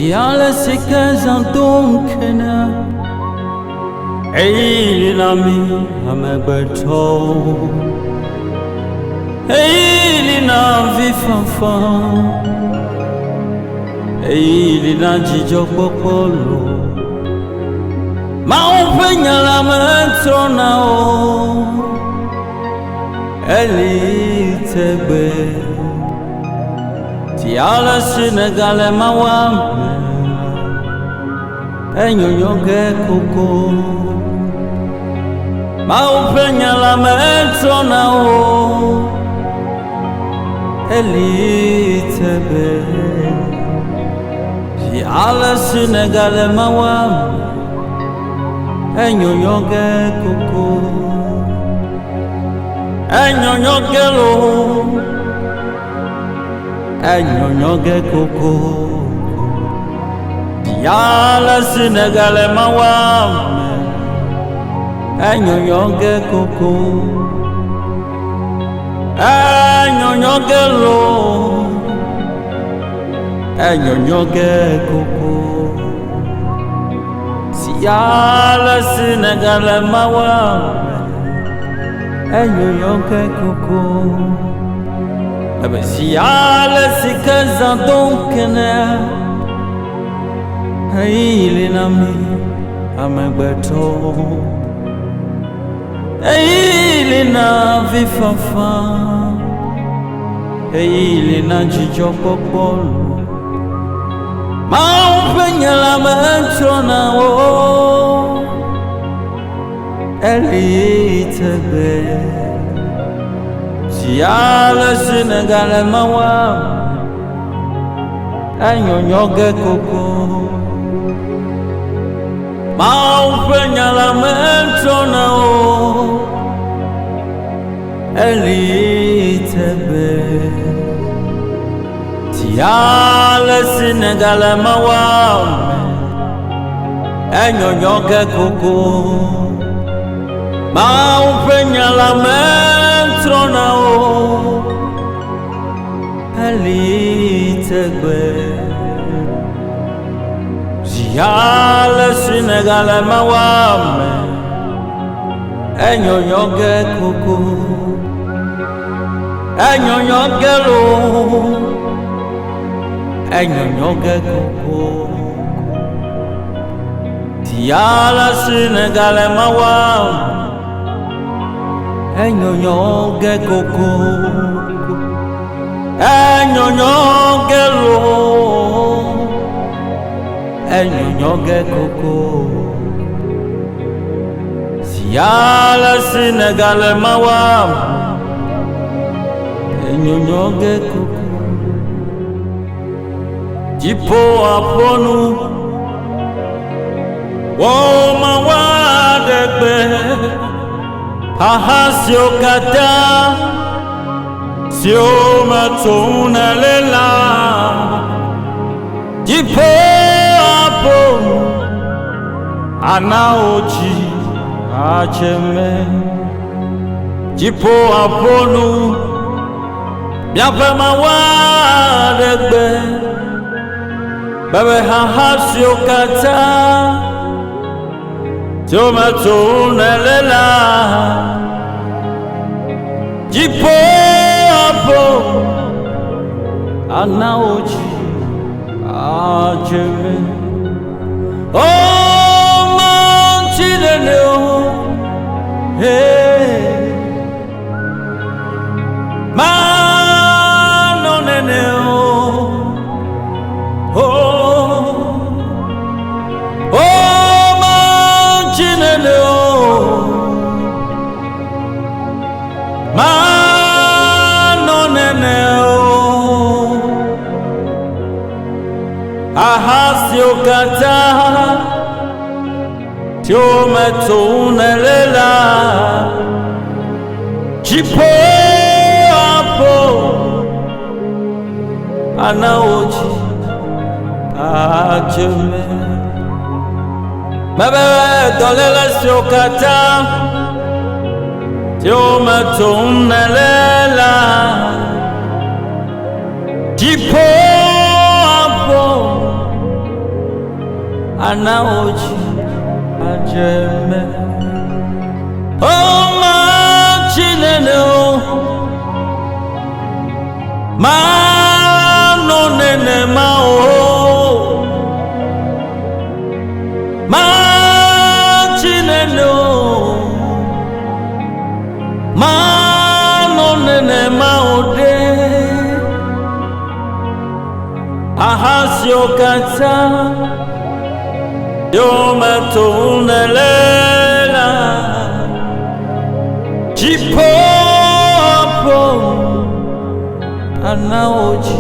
Ciel, c'est qu'un donc et l'ami à mes bateaux et l'ina vifafan et l'ina jijo popolo ma on peña la mentona o elitebe Ciel, Sénégal mawam enyo ge koko ma upenya la mentona o elitebe Ciel, Sénégal mawam enyo ge koko enyo ge lo enyo ge koko Ciel, Sénégal mawam enyo ge koko enyo ge lo enyo ge koko Ciel, Sénégal mawam enyo ge koko Ciel, c'est qu'un donc il est ami à mes bateaux il est na vifafa il est na jijo popolo ma on peña la mentona o elitebe Ciel, Sénégal mawam enyo ge koko ma upenya la mentona o elitebe Ciel, Sénégal mawam enyo ge koko ma upenya la mentona o elitebe Ciel, Sénégal mawam enyo ge koko enyo ge lo enyo ge koko Ciel, Sénégal mawam enyo ge koko enyo ge lo enyo ge koko Ciel, Sénégal mawam enyo ge koko Jipo Aponu wo mawadegbe ahasio kata sio matuna lela Jipo Aponu anaoji acheme Jipo Aponu biape mawadegbe bebe ahasio kata sio matuna lela Jipo Aponu anaoji acheme oh man chilele oh hey man no nene oh man chilele oh man no nene oh ahasio kata tio metuna lela Jipo Aponu anaoji acheme bebe dolela siokata tio metuna lela Jipo Aponu anaoji ajeme oh ma chineno ma no nene ma o ma chineno ma no nene ma o de ahasio kata yo matunelela jipopo anaoji